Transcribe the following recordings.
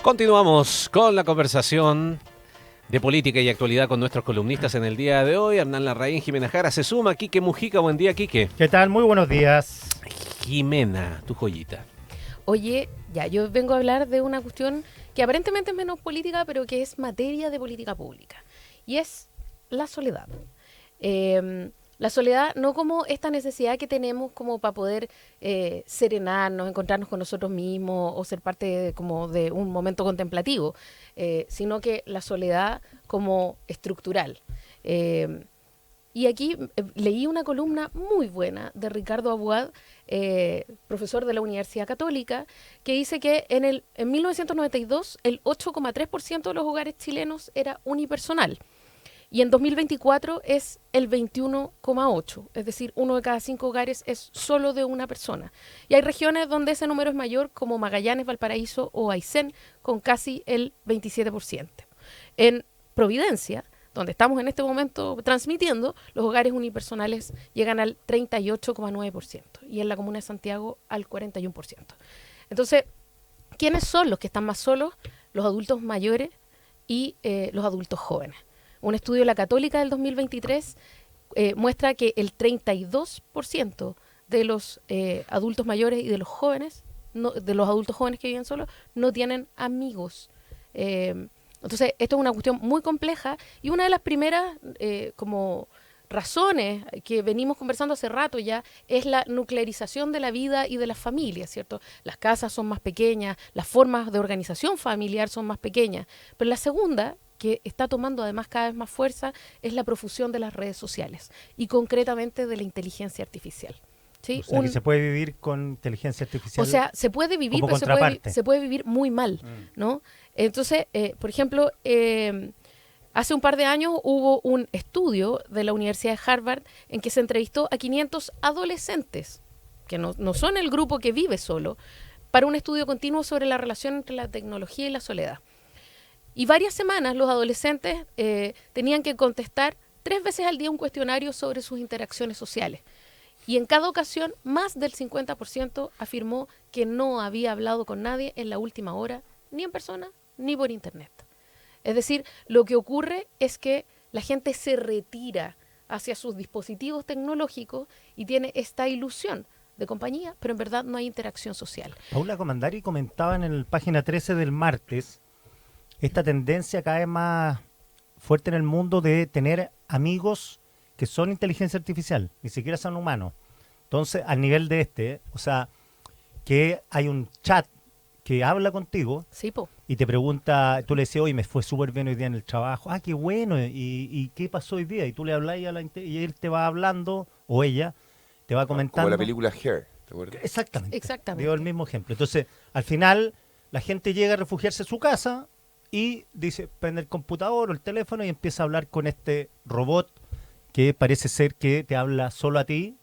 Continuamos con la conversación de política y actualidad con nuestros columnistas en el día de hoy. Hernán Larraín, Jimena Jara, se suma Quique Mujica. Buen día, Quique. ¿Qué tal? Muy buenos días. Jimena, tu joyita. Oye, ya, yo vengo a hablar de una cuestión que aparentemente es menos política, pero que es materia de política pública. Y es la soledad. La soledad no como esta necesidad que tenemos como para poder serenarnos, encontrarnos con nosotros mismos o ser parte como de un momento contemplativo, sino que la soledad como estructural. Y aquí leí una columna muy buena de Ricardo Abuad, profesor de la Universidad Católica, que dice que en 1992 el 8,3% de los hogares chilenos era unipersonal. Y en 2024 es el 21,8%, es decir, 1 de cada 5 hogares es solo de una persona. Y hay regiones donde ese número es mayor, como Magallanes, Valparaíso o Aysén, con casi el 27%. En Providencia, donde estamos en este momento transmitiendo, los hogares unipersonales llegan al 38,9% y en la comuna de Santiago al 41%. Entonces, ¿quiénes son los que están más solos? Los adultos mayores y los adultos jóvenes. Un estudio de la Católica del 2023 muestra que el 32% de los adultos mayores y de los jóvenes, de los adultos jóvenes que viven solos, no tienen amigos. Entonces, esto es una cuestión muy compleja y una de las primeras como razones que venimos conversando hace rato ya es la nuclearización de la vida y de las familias, ¿cierto? Las casas son más pequeñas, las formas de organización familiar son más pequeñas, pero la segunda, que está tomando además cada vez más fuerza, es la profusión de las redes sociales y concretamente de la inteligencia artificial. ¿Sí? O sea, que se puede vivir con inteligencia artificial. O sea, se puede vivir, pero se puede vivir muy mal, ¿no? Entonces, por ejemplo, hace un par de años hubo un estudio de la Universidad de Harvard en que se entrevistó a 500 adolescentes, que no son el grupo que vive solo, para un estudio continuo sobre la relación entre la tecnología y la soledad. Y varias semanas los adolescentes tenían que contestar 3 veces al día un cuestionario sobre sus interacciones sociales. Y en cada ocasión, más del 50% afirmó que no había hablado con nadie en la última hora, ni en persona, ni por internet. Es decir, lo que ocurre es que la gente se retira hacia sus dispositivos tecnológicos y tiene esta ilusión de compañía, pero en verdad no hay interacción social. Paula Comandari comentaba en la página 13 del martes esta tendencia cada vez más fuerte en el mundo de tener amigos que son inteligencia artificial, ni siquiera son humanos. Entonces, al nivel de o sea, que hay un chat que habla contigo sí, y te pregunta, tú le dices, oye, me fue súper bien hoy día en el trabajo, qué bueno, ¿y qué pasó hoy día? Y tú le hablas y él te va hablando, o ella, te va comentando. Como la película Hair, ¿te acuerdas? Exactamente. Dio el mismo ejemplo. Entonces, al final, la gente llega a refugiarse en su casa y dice, prende el computador o el teléfono y empieza a hablar con este robot que parece ser que te habla solo a ti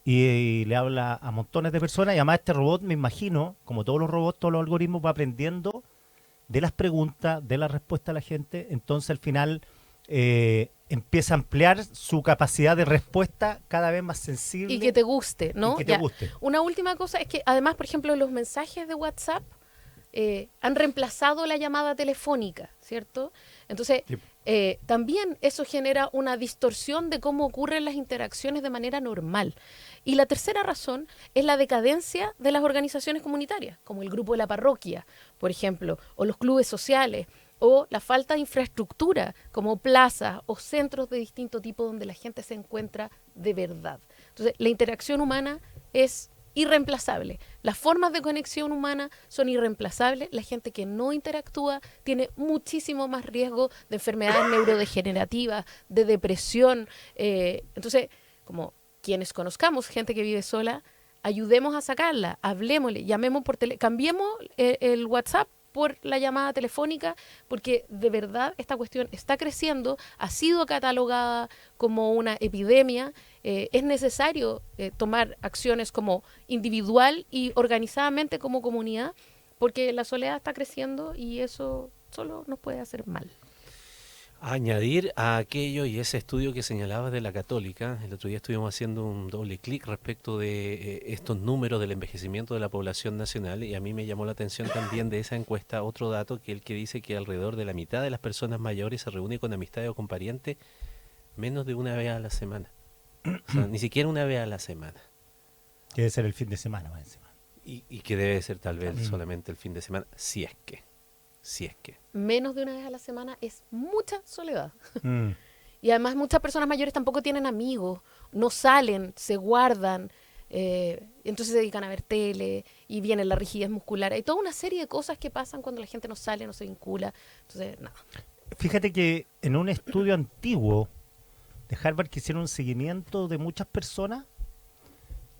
y le habla a montones de personas. Y además este robot, me imagino, como todos los robots, todos los algoritmos, va aprendiendo de las preguntas, de la respuesta a la gente. Entonces al final empieza a ampliar su capacidad de respuesta cada vez más sensible. Y que te guste, ¿no? Y que te guste. Una última cosa es que además, por ejemplo, los mensajes de WhatsApp han reemplazado la llamada telefónica, ¿cierto? Entonces, también eso genera una distorsión de cómo ocurren las interacciones de manera normal. Y la tercera razón es la decadencia de las organizaciones comunitarias, como el grupo de la parroquia, por ejemplo, o los clubes sociales, o la falta de infraestructura, como plazas o centros de distinto tipo donde la gente se encuentra de verdad. Entonces, la interacción humana es irreemplazable. Las formas de conexión humana son irreemplazables. La gente que no interactúa tiene muchísimo más riesgo de enfermedades neurodegenerativas, de depresión. Entonces, como quienes conozcamos gente que vive sola, ayudemos a sacarla, hablemosle, llamemos por cambiemos el WhatsApp por la llamada telefónica, porque de verdad esta cuestión está creciendo, ha sido catalogada como una epidemia. Es necesario tomar acciones como individual y organizadamente como comunidad, porque la soledad está creciendo y eso solo nos puede hacer mal. Añadir a aquello y ese estudio que señalabas de la Católica, el otro día estuvimos haciendo un doble clic respecto de estos números del envejecimiento de la población nacional y a mí me llamó la atención también de esa encuesta otro dato que el que dice que alrededor de la mitad de las personas mayores se reúne con amistades o con parientes menos de una vez a la semana. O sea, ni siquiera una vez a la semana. Debe ser el fin de semana más encima. Y que debe ser tal vez solamente el fin de semana, si es que. Menos de una vez a la semana es mucha soledad. Mm. Y además muchas personas mayores tampoco tienen amigos, no salen, se guardan, entonces se dedican a ver tele y viene la rigidez muscular. Hay toda una serie de cosas que pasan cuando la gente no sale, no se vincula. Entonces, nada. Fíjate que en un estudio antiguo de Harvard que hicieron un seguimiento de muchas personas,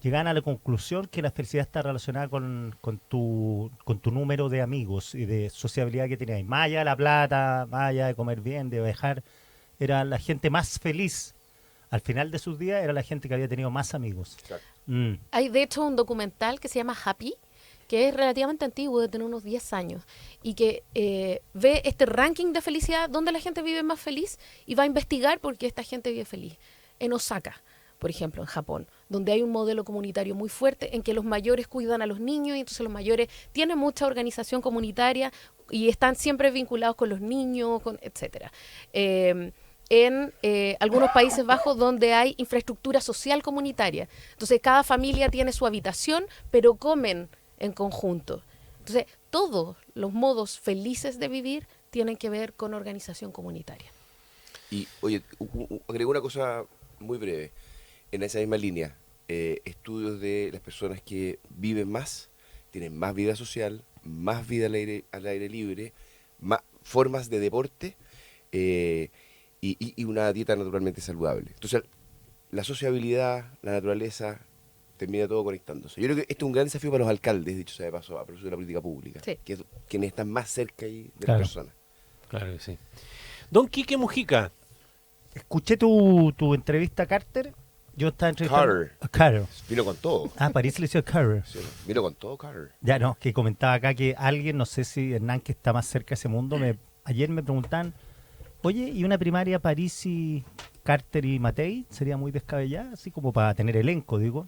llegan a la conclusión que la felicidad está relacionada con tu número de amigos y de sociabilidad que tenías. Más allá de la plata, más allá de comer bien, de viajar, era la gente más feliz. Al final de sus días era la gente que había tenido más amigos. Exacto. Hay de hecho un documental que se llama Happy, que es relativamente antiguo, de tener unos 10 años, y que ve este ranking de felicidad, donde la gente vive más feliz, y va a investigar por qué esta gente vive feliz. En Osaka, por ejemplo, en Japón, donde hay un modelo comunitario muy fuerte en que los mayores cuidan a los niños y entonces los mayores tienen mucha organización comunitaria y están siempre vinculados con los niños, etcétera. En algunos Países Bajos donde hay infraestructura social comunitaria. Entonces cada familia tiene su habitación, pero comen en conjunto. Entonces todos los modos felices de vivir tienen que ver con organización comunitaria. Y, oye, agrego una cosa muy breve. En esa misma línea, estudios de las personas que viven más, tienen más vida social, más vida al aire libre, más formas de deporte y una dieta naturalmente saludable. Entonces, la sociabilidad, la naturaleza, termina todo conectándose. Yo creo que este es un gran desafío para los alcaldes, dicho sea de paso, a propósito de la política pública, Sí. que es quienes están más cerca ahí de Claro. las personas. Claro que sí. Don Quique Mujica. Escuché tu entrevista a Carter. Yo estaba entrevistando Carter. a Carter. Vino con todo. Ah, París le decía Carter. Sí, vino con todo, Carter. Ya no, que comentaba acá que alguien, no sé si Hernán, que está más cerca de ese mundo, ayer me preguntaban, oye, ¿y una primaria Parisi, Carter y Matei sería muy descabellada? Así como para tener elenco, digo.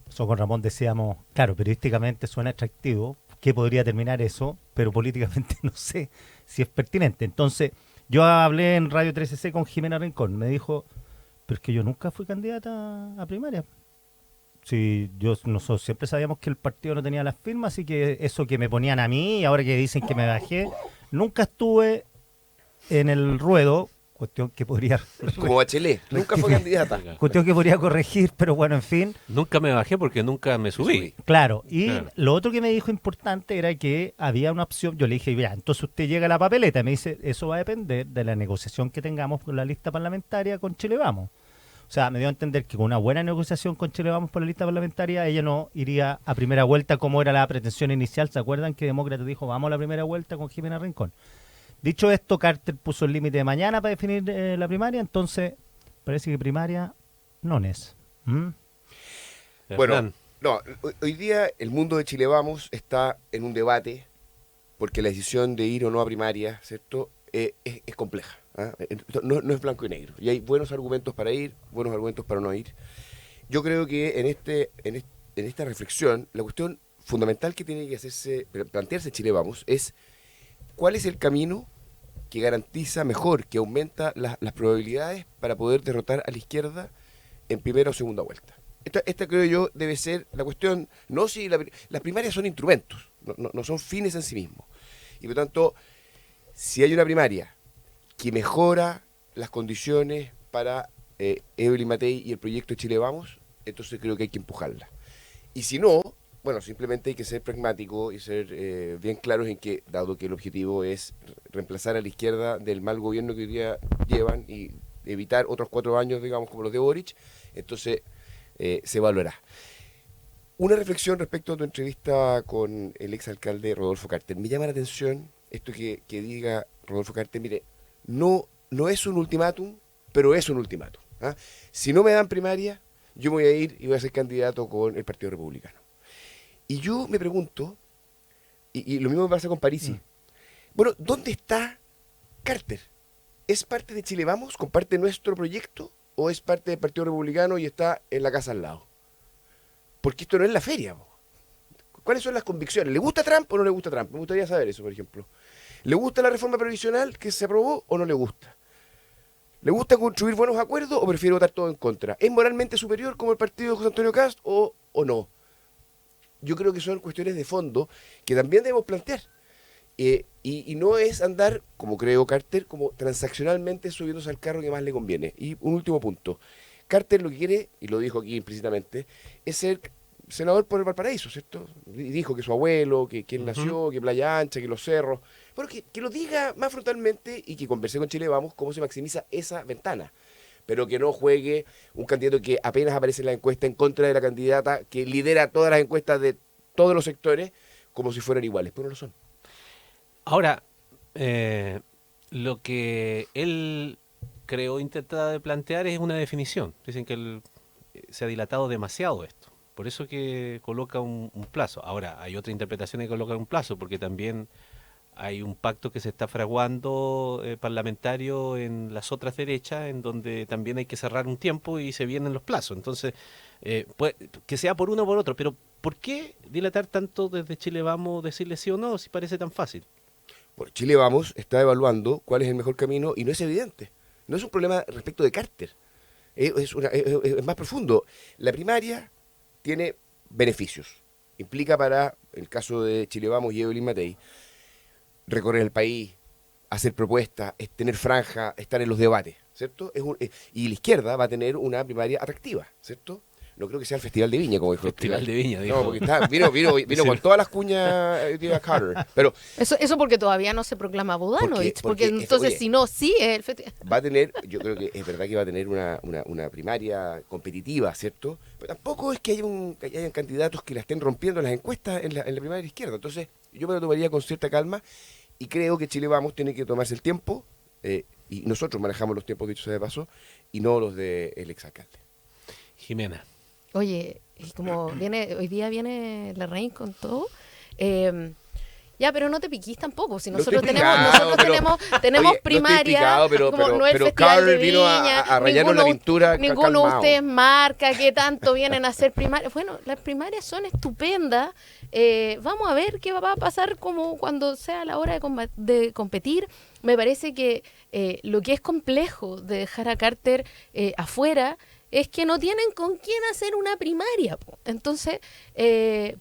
Eso con Ramón decíamos, claro, periodísticamente suena atractivo, ¿qué podría terminar eso? Pero políticamente no sé si es pertinente. Entonces, yo hablé en Radio 13C con Jimena Rincón, me dijo, pero es que yo nunca fui candidata a primaria. Sí, nosotros siempre sabíamos que el partido no tenía las firmas, así que eso que me ponían a mí y ahora que dicen que me bajé, nunca estuve en el ruedo, cuestión que podría Como Bachelet, nunca fue candidata. corregir, pero bueno, en fin. Nunca me bajé porque nunca me subí. Claro, y Claro. lo otro que me dijo importante era que había una opción, yo le dije, ya, entonces usted llega a la papeleta, y me dice, eso va a depender de la negociación que tengamos con la lista parlamentaria con Chile Vamos. O sea, me dio a entender que con una buena negociación con Chile Vamos por la lista parlamentaria, ella no iría a primera vuelta como era la pretensión inicial. ¿Se acuerdan que Demócrata dijo, vamos a la primera vuelta con Jimena Rincón? Dicho esto, Carter puso el límite de mañana para definir la primaria, entonces parece que primaria no es. Bueno, Hernán. no, hoy día el mundo de Chile Vamos está en un debate porque la decisión de ir o no a primaria, ¿cierto? Es compleja. ¿Ah? No es blanco y negro. Y hay buenos argumentos para ir, buenos argumentos para no ir. Yo creo que en esta reflexión, la cuestión fundamental que tiene que plantearse Chile Vamos es cuál es el camino que garantiza mejor, que aumenta las probabilidades para poder derrotar a la izquierda en primera o segunda vuelta. Esta creo yo debe ser la cuestión, no si las primarias son instrumentos, no son fines en sí mismos. Y por tanto, si hay una primaria que mejora las condiciones para Evelyn Matei y el proyecto Chile Vamos, entonces creo que hay que empujarla. Y si no, bueno, simplemente hay que ser pragmático y ser bien claros en que, dado que el objetivo es reemplazar a la izquierda del mal gobierno que hoy día llevan y evitar otros 4 años, digamos, como los de Boric, entonces se evaluará. Una reflexión respecto a tu entrevista con el exalcalde Rodolfo Carter. Me llama la atención esto que diga Rodolfo Carter, mire, no es un ultimátum, pero es un ultimátum. ¿Ah? Si no me dan primaria, yo me voy a ir y voy a ser candidato con el Partido Republicano. Y yo me pregunto, y lo mismo me pasa con Parisi, bueno, ¿dónde está Carter? ¿es parte de Chile Vamos? ¿Comparte nuestro proyecto? ¿O es parte del Partido Republicano y está en la casa al lado? Porque esto no es la feria. Po. ¿Cuáles son las convicciones? ¿Le gusta Trump o no le gusta Trump? Me gustaría saber eso, por ejemplo. ¿Le gusta la reforma previsional que se aprobó o no le gusta? ¿Le gusta construir buenos acuerdos o prefiere votar todo en contra? ¿Es moralmente superior como el partido de José Antonio Kast o no? Yo creo que son cuestiones de fondo que también debemos plantear. Y no es andar, como creo Carter, como transaccionalmente subiéndose al carro que más le conviene. Y un último punto. Carter lo que quiere, y lo dijo aquí implícitamente, es ser senador por el Valparaíso, ¿cierto? Y dijo que su abuelo, que él nació, que Playa Ancha, que los cerros. Bueno, que lo diga más frontalmente y que converse con Chile Vamos cómo se maximiza esa ventana. Pero que no juegue un candidato que apenas aparece en la encuesta en contra de la candidata que lidera todas las encuestas de todos los sectores como si fueran iguales, pero no lo son. Ahora, lo que él creo intenta de plantear es una definición. Dicen que se ha dilatado demasiado esto. Por eso que coloca un plazo. Ahora, hay otra interpretación que coloca un plazo, porque también hay un pacto que se está fraguando parlamentario en las otras derechas, en donde también hay que cerrar un tiempo y se vienen los plazos. Entonces, que sea por uno o por otro. Pero, ¿por qué dilatar tanto desde Chile Vamos, decirle sí o no, si parece tan fácil? Bueno, Chile Vamos está evaluando cuál es el mejor camino y no es evidente. No es un problema respecto de Carter. Es más profundo. La primaria tiene beneficios. Implica para, el caso de Chile Vamos y Evelyn Matei, recorrer el país, hacer propuestas, tener franja, estar en los debates, ¿cierto? Y la izquierda va a tener una primaria atractiva, ¿cierto? No creo que sea el Festival de Viña, como dijo Festival de Viña, dijo. No, porque vino con todas las cuñas de Carter. Pero Eso porque todavía no se proclama Bodanovich, porque entonces oye, si no, sí es el festival. Va a tener, yo creo que es verdad que va a tener una primaria competitiva, ¿cierto? Pero tampoco es que hayan candidatos que la estén rompiendo las encuestas en la primaria izquierda. Entonces, yo me lo tomaría con cierta calma y creo que Chile Vamos tiene que tomarse el tiempo, y nosotros manejamos los tiempos dichos de paso, y no los del exalcalde. Jimena. Oye, y como hoy día viene Larraín con todo, ya, pero no te piquís tampoco, si nosotros tenemos primaria, no el Festival de Viña, a rayarnos la pintura. Ninguno de ustedes marca que tanto vienen a hacer primaria. Bueno, las primarias son estupendas, vamos a ver qué va a pasar como cuando sea la hora de competir. Me parece que lo que es complejo de dejar a Carter afuera es que no tienen con quién hacer una primaria. Entonces,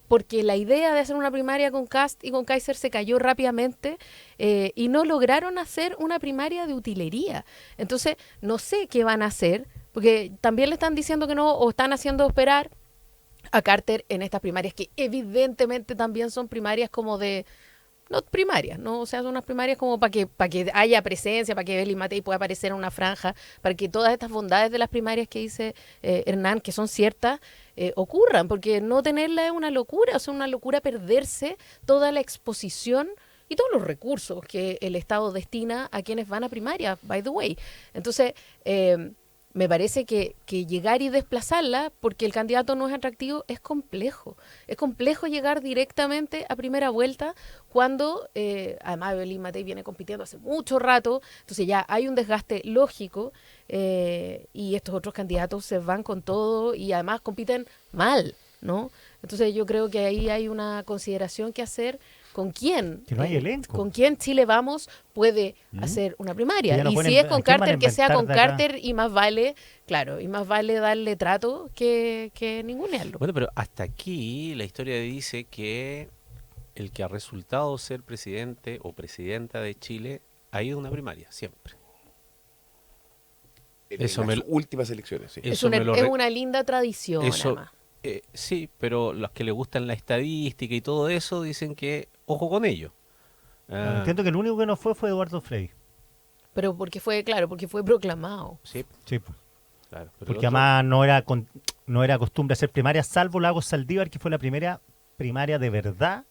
porque la idea de hacer una primaria con Kast y con Kaiser se cayó rápidamente y no lograron hacer una primaria de utilería. Entonces, no sé qué van a hacer, porque también le están diciendo que no, o están haciendo esperar a Carter en estas primarias, que evidentemente también son primarias como de... No primarias, ¿no? O sea, son unas primarias como para que haya presencia, para que Evelyn Matei pueda aparecer en una franja, para que todas estas bondades de las primarias que dice Hernán, que son ciertas, ocurran, porque no tenerla es una locura, o sea, una locura perderse toda la exposición y todos los recursos que el Estado destina a quienes van a primaria, by the way. Entonces, me parece que llegar y desplazarla, porque el candidato no es atractivo, es complejo. Es complejo llegar directamente a primera vuelta cuando, además, Evelyn Matei viene compitiendo hace mucho rato, entonces ya hay un desgaste lógico y estos otros candidatos se van con todo y además compiten mal, ¿no? Entonces yo creo que ahí hay una consideración que hacer. ¿Con quién? Que no hay elenco. ¿Con quién Chile Vamos puede hacer una primaria? No Y si es con Carter, que sea con Carter y más vale, claro, y más vale darle trato que ningunearlo. Bueno, pero hasta aquí la historia dice que el que ha resultado ser presidente o presidenta de Chile ha ido a una primaria, siempre. En las últimas elecciones, sí. Es una linda tradición, además. Sí, pero los que le gustan la estadística y todo eso dicen que ojo con ello. Entiendo que el único que no fue Eduardo Frei. Pero porque fue proclamado. Sí, sí, pues. Claro. Porque además no era costumbre hacer primarias, salvo Lagos Saldívar, que fue la primera primaria de verdad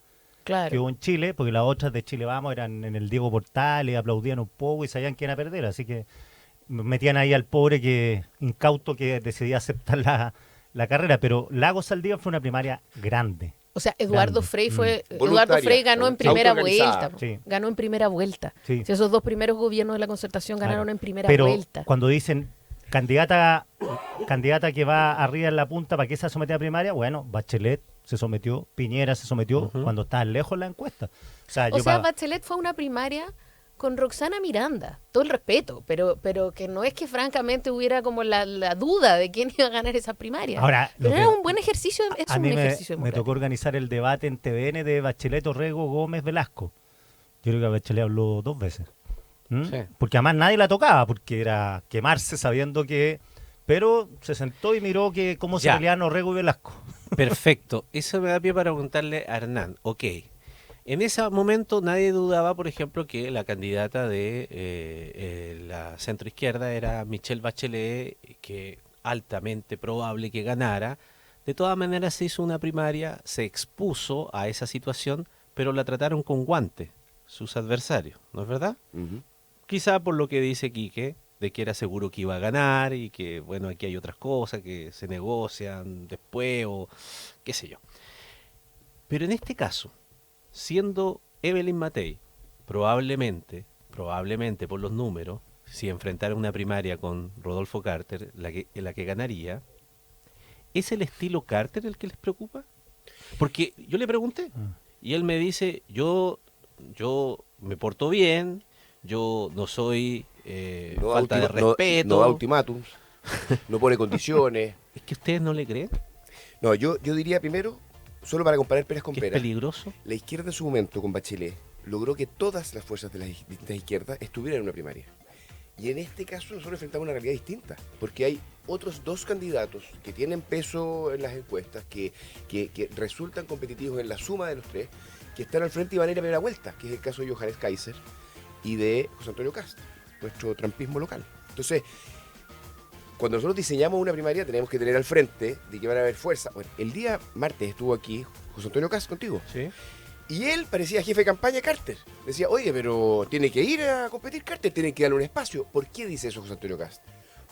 que hubo en Chile, porque las otras de Chile Vamos eran en el Diego Portales, aplaudían un poco y sabían quién iba a perder, así que metían ahí al pobre incauto que decidía aceptar la carrera, pero Lagos Saldívar fue una primaria grande, O sea, Eduardo Grande. Frei fue... Mm. Eduardo Voluntaria, Frei ganó en primera autoorganizada. vuelta. Po. Sí. Ganó en primera vuelta. Sí. Ganó en primera vuelta. Sí. Sí. Si esos dos primeros gobiernos de la Concertación ganaron Claro. en primera Pero vuelta. cuando dicen candidata que va arriba en la punta, ¿para qué se somete a primaria? Bueno, Bachelet se sometió, Piñera se sometió cuando estaban lejos la encuesta. O sea, Bachelet fue a una primaria con Roxana Miranda, todo el respeto, pero que no es que francamente hubiera como la duda de quién iba a ganar esa primaria. Ahora, pero lo era que- un buen ejercicio, es a un mí ejercicio me democrático. tocó organizar el debate en TVN de Bachelet, Orrego, Gómez, Velasco. Yo creo que Bachelet habló 2 veces. ¿Mm? Sí. Porque además nadie la tocaba, porque era quemarse sabiendo que... Pero se sentó y miró que cómo se Ya. peleaban Orrego y Velasco. Perfecto. Eso me da pie para preguntarle a Hernán. Ok. En ese momento nadie dudaba, por ejemplo, que la candidata de la centroizquierda era Michelle Bachelet, que altamente probable que ganara. De todas maneras se hizo una primaria, se expuso a esa situación, pero la trataron con guante sus adversarios, ¿no es verdad? Ujú. Quizá por lo que dice Quique, de que era seguro que iba a ganar y que, bueno, aquí hay otras cosas que se negocian después o qué sé yo. Pero en este caso, siendo Evelyn Matei, probablemente por los números, si enfrentara una primaria con Rodolfo Carter, la que ganaría, ¿es el estilo Carter el que les preocupa? Porque yo le pregunté y él me dice, yo me porto bien, yo no soy No da falta de ultima- no- respeto. No da ultimátums, no pone condiciones. ¿Es que ustedes no le creen? No, yo diría primero, solo para comparar peras con ¿Que es peras, peligroso? la izquierda en su momento con Bachelet logró que todas las fuerzas de las distintas izquierdas estuvieran en una primaria. Y en este caso nosotros enfrentamos una realidad distinta, porque hay otros 2 candidatos que tienen peso en las encuestas, que resultan competitivos en la suma de los 3, que están al frente y van a ir a primera vuelta, que es el caso de Johannes Kaiser y de José Antonio Cast, nuestro trampismo local. Entonces, cuando nosotros diseñamos una primaria tenemos que tener al frente de que van a haber fuerza. Bueno, el día martes estuvo aquí José Antonio Cast contigo. Sí. Y él parecía jefe de campaña de Carter. Decía, oye, pero tiene que ir a competir Carter, tiene que darle un espacio. ¿Por qué dice eso José Antonio Cast?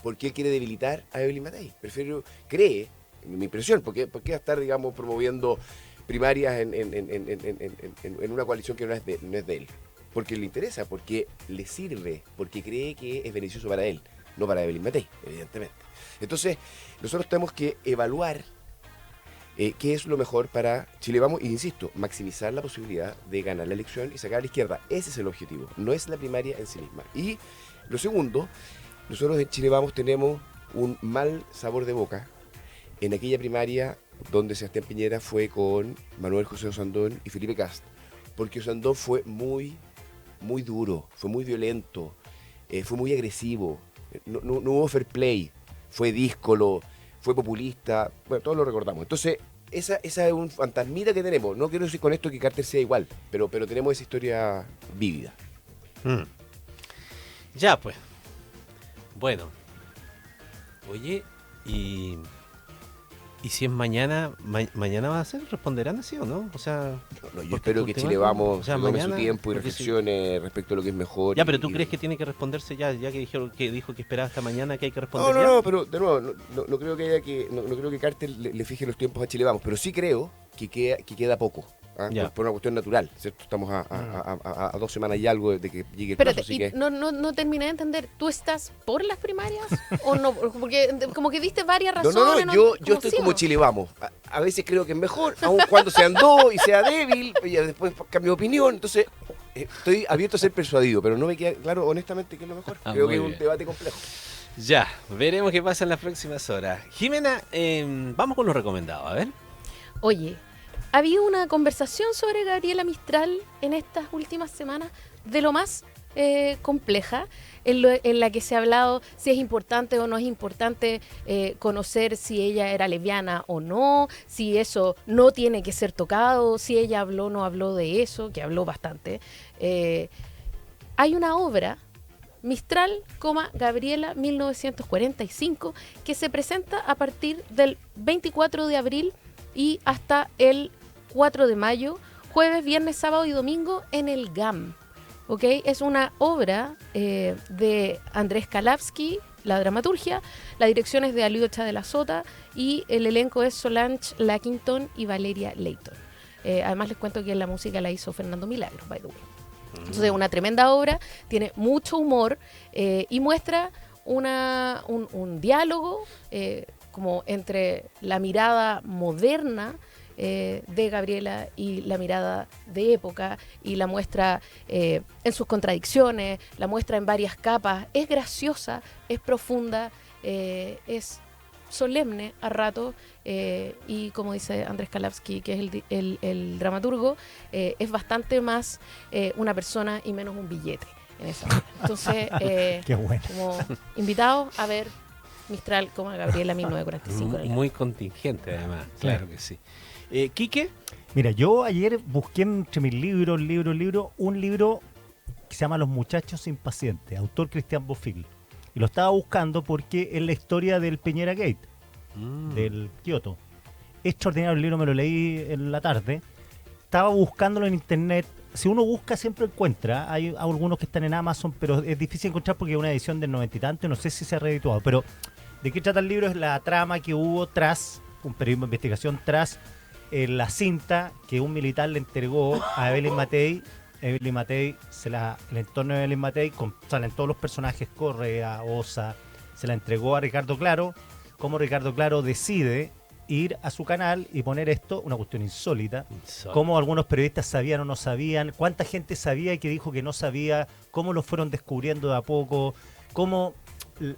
Porque él quiere debilitar a Evelyn Matei. Cree, en mi impresión, ¿por qué va a estar, digamos, promoviendo primarias en una coalición que no es de él? Porque le interesa, porque le sirve, porque cree que es beneficioso para él, no para Evelyn Matei, evidentemente. Entonces, nosotros tenemos que evaluar qué es lo mejor para Chile Vamos, y insisto, maximizar la posibilidad de ganar la elección y sacar a la izquierda. Ese es el objetivo, no es la primaria en sí misma. Y lo segundo, nosotros en Chile Vamos tenemos un mal sabor de boca en aquella primaria donde Sebastián Piñera fue con Manuel José Osandón y Felipe Cast, porque Osandón fue muy duro, fue muy violento, fue muy agresivo, no hubo fair play, fue díscolo, fue populista, bueno, todos lo recordamos. Entonces, esa es un fantasmita que tenemos. No quiero decir con esto que Carter sea igual, pero tenemos esa historia vívida. Ya, pues. Bueno. Oye, y si es mañana, mañana va a ser, responderán así o no? O sea, No, yo porque espero por que tema Chile de- Vamos o sea, se tome mañana, su tiempo y porque si- reflexione respecto a lo que es mejor. Ya, pero tú y- crees que tiene que responderse ya que dijo que esperaba hasta mañana que hay que responder No, ya? no, pero de nuevo, no creo que haya no creo que Carter le fije los tiempos a Chile Vamos, pero sí creo que queda poco. Ya. Por una cuestión natural, ¿cierto? Estamos a 2 semanas y algo de que llegue el plazo, Espérate, así y que... no terminé de entender. ¿Tú estás por las primarias o no? Porque como que diste varias No, razones. yo estoy sí, como ¿no? Chile Vamos. A veces creo que es mejor, aun cuando sean 2 y sea débil, y después cambio de opinión. Entonces, estoy abierto a ser persuadido, pero no me queda claro honestamente qué es lo mejor. Creo muy que es un bien. debate complejo. Ya, veremos qué pasa en las próximas horas. Jimena, vamos con los recomendados, a ver. Oye, había una conversación sobre Gabriela Mistral en estas últimas semanas de lo más compleja, en la que se ha hablado si es importante o no es importante conocer si ella era lesbiana o no, si eso no tiene que ser tocado, si ella habló o no habló de eso, que habló bastante. Hay una obra, Mistral, Gabriela 1945, que se presenta a partir del 24 de abril y hasta el 4 de mayo, jueves, viernes, sábado y domingo en el GAM. ¿Ok? Es una obra de Andrés Kalavsky, la dramaturgia, la dirección es de Aliocha de la Sota y el elenco es Solange Lackington y Valeria Leighton. Además les cuento que la música la hizo Fernando Milagros, by the way. Entonces es una tremenda obra, tiene mucho humor y muestra un diálogo como entre la mirada moderna de Gabriela y la mirada de época, y la muestra en sus contradicciones, la muestra en varias capas. Es graciosa, es profunda, es solemne a rato, y como dice Andrés Kalavsky, que es el dramaturgo, es bastante más una persona y menos un billete en esa obra. Entonces, Qué bueno. como invitados a ver Mistral como a Gabriela 1945. en el Muy contingente, además. Claro que sí. Quique. Mira, yo ayer busqué entre mis libros, un libro que se llama Los muchachos impacientes, autor Cristian Bofill. Y lo estaba buscando porque es la historia del Piñera Gate, del Kioto. Extraordinario el libro, me lo leí en la tarde. Estaba buscándolo en internet. Si uno busca, siempre encuentra. Hay algunos que están en Amazon, pero es difícil encontrar porque es una edición del 90 y tanto. No sé si se ha reeditado. Pero ¿de qué trata el libro? Es la trama que hubo tras, un periodismo de investigación, tras la cinta que un militar le entregó a Evelyn Matei. Evelyn Matei, el entorno de Evelyn Matei, salen todos los personajes, Correa, Osa, se la entregó a Ricardo Claro. Como Ricardo Claro decide ir a su canal y poner esto, una cuestión insólita, cómo algunos periodistas sabían o no sabían, cuánta gente sabía y que dijo que no sabía, cómo lo fueron descubriendo de a poco, cómo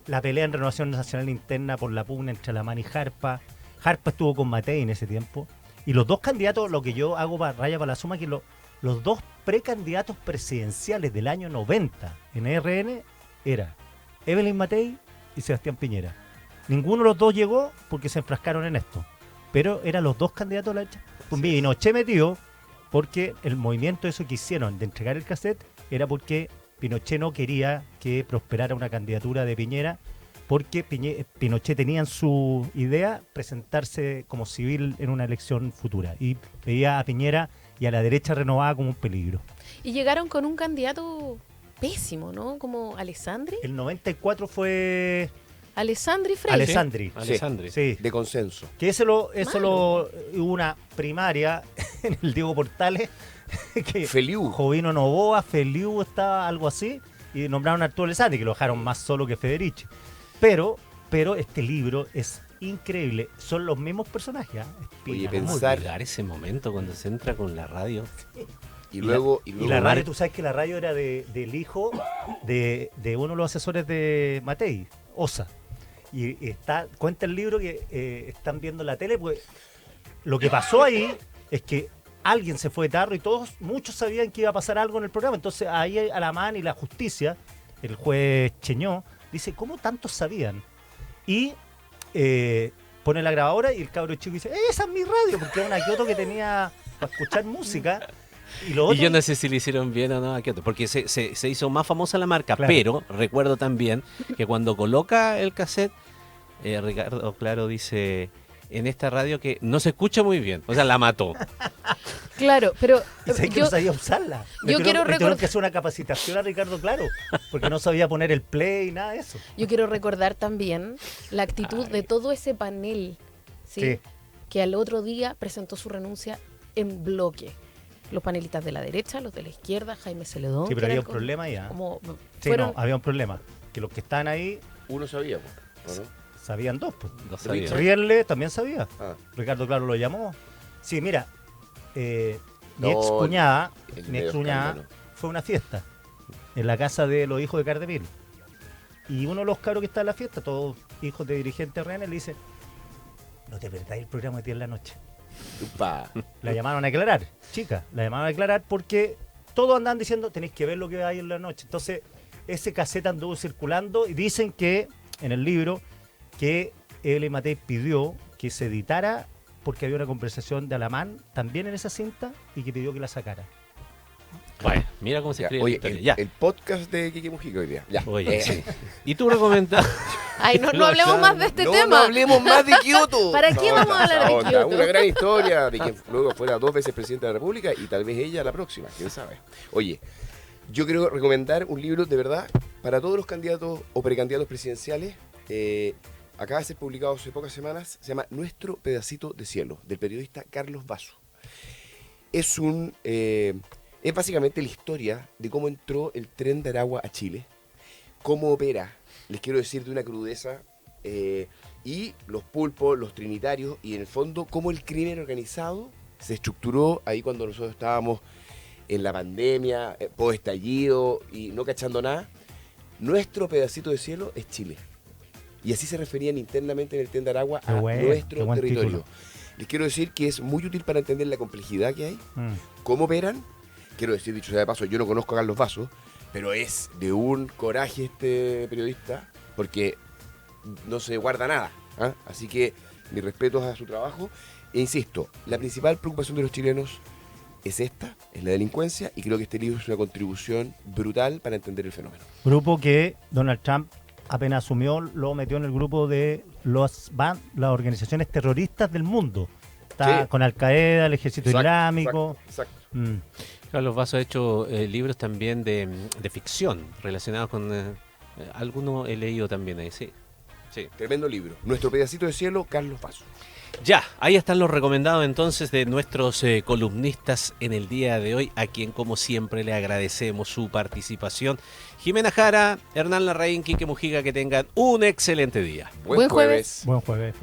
la pelea en Renovación Nacional Interna por la pugna entre Alamán y Jarpa. Jarpa estuvo con Matei en ese tiempo. Y los dos candidatos, lo que yo hago raya para la suma, que los dos precandidatos presidenciales del año 90 en RN era Evelyn Matei y Sebastián Piñera. Ninguno de los dos llegó porque se enfrascaron en esto. Pero eran los dos candidatos a la derecha. Pues bien, Pinochet metió porque el movimiento eso que hicieron de entregar el cassette era porque Pinochet no quería que prosperara una candidatura de Piñera, porque Pinochet tenía en su idea presentarse como civil en una elección futura y veía a Piñera y a la derecha renovada como un peligro. Y llegaron con un candidato pésimo, ¿no? Como Alessandri. El 94 fue Alessandri Freire. Alessandri. Sí. De consenso. Que hubo una primaria en el Diego Portales. Que Feliu. Jovino Novoa, Feliu estaba algo así, y nombraron a Arturo Alessandri, que lo dejaron más solo que Federici. Pero este libro es increíble. Son los mismos personajes. Oye, ¿Cómo pensar olvidar ese momento cuando se entra con la radio? y luego la radio, tú sabes que la radio era del hijo de uno de los asesores de Matei, Osa. Y cuenta el libro que están viendo la tele, pues lo que pasó ahí es que alguien se fue de tarro y muchos sabían que iba a pasar algo en el programa. Entonces ahí Alamán y la justicia, el juez Cheñó, dice, ¿cómo tantos sabían? Y pone la grabadora y el cabro chico dice, esa es mi radio, porque era una Kioto que tenía para escuchar música. Y yo no sé si le hicieron bien o no a Kioto, porque se hizo más famosa la marca, claro. Pero recuerdo también que cuando coloca el cassette, Ricardo Claro dice en esta radio que no se escucha muy bien, o sea, la mató. Claro, pero y sé que no sabía usarla. Quiero recordar que hacer una capacitación a Ricardo Claro, porque no sabía poner el play y nada de eso. Yo quiero recordar también la actitud de todo ese panel, ¿sí? Que al otro día presentó su renuncia en bloque. Los panelistas de la derecha, los de la izquierda, Jaime Celedón. Sí, pero había un problema ya. Había un problema. Que los que estaban ahí... Uno sabía, ¿o no? Sabían dos, pues. Sabía. Rielle también sabía. Ah. Ricardo Claro lo llamó. Sí, mira, mi No, ex cuñada no. fue a una fiesta en la casa de los hijos de Cardemil. Y uno de los cabros que está en la fiesta, todos hijos de dirigentes reales, le dice, no te perdáis el programa de 10 de la noche. Upa. La llamaron a aclarar, chica, la llamaron a aclarar porque todos andan diciendo, tenéis que ver lo que hay en la noche. Entonces, ese cassette anduvo circulando y dicen que, en el libro, que Evelyn Matei pidió que se editara porque había una conversación de Alamán también en esa cinta y que pidió que la sacara. Bueno, mira cómo se escribe Oye, la historia. el podcast de Quique Mujica hoy día. Ya. Oye, sí. ¿Y tú recomiendas? Ay, no hablemos más de este tema. No hablemos más de Kioto. ¿Para qué vamos a hablar de Kioto? Una gran historia de quien luego fuera 2 veces presidente de la República y tal vez ella la próxima, quién sabe. Oye, yo quiero recomendar un libro de verdad para todos los candidatos o precandidatos presidenciales. Acaba de ser publicado hace pocas semanas. Se llama Nuestro Pedacito de Cielo, del periodista Carlos Basso. es es básicamente la historia de cómo entró el tren de Aragua a Chile, cómo opera, les quiero decir de una crudeza, y los pulpos, los trinitarios, y en el fondo cómo el crimen organizado se estructuró ahí cuando nosotros estábamos en la pandemia, post estallido y no cachando nada. Nuestro pedacito de cielo es Chile. Y así se referían internamente en el tren de Aragua a nuestro territorio. Título. Les quiero decir que es muy útil para entender la complejidad que hay, cómo operan. Quiero decir, dicho sea de paso, yo no conozco a Carlos Vaso, pero es de un coraje este periodista, porque no se guarda nada. ¿Ah? Así que mis respetos a su trabajo. E insisto, la principal preocupación de los chilenos es la delincuencia, y creo que este libro es una contribución brutal para entender el fenómeno. Grupo que Donald Trump apenas asumió, lo metió en el grupo de las organizaciones terroristas del mundo. Está Sí. con Al Qaeda, el Ejército Islámico. Exacto. Carlos Vaso ha hecho libros también de ficción relacionados con... algunos he leído también ahí, sí. Sí. Tremendo libro. Nuestro pedacito de cielo, Carlos Vaso. Ya, ahí están los recomendados entonces de nuestros columnistas en el día de hoy, a quien como siempre le agradecemos su participación. Jimena Jara, Hernán Larraín, Quique Mujica, que tengan un excelente día. Buen jueves. Buen jueves.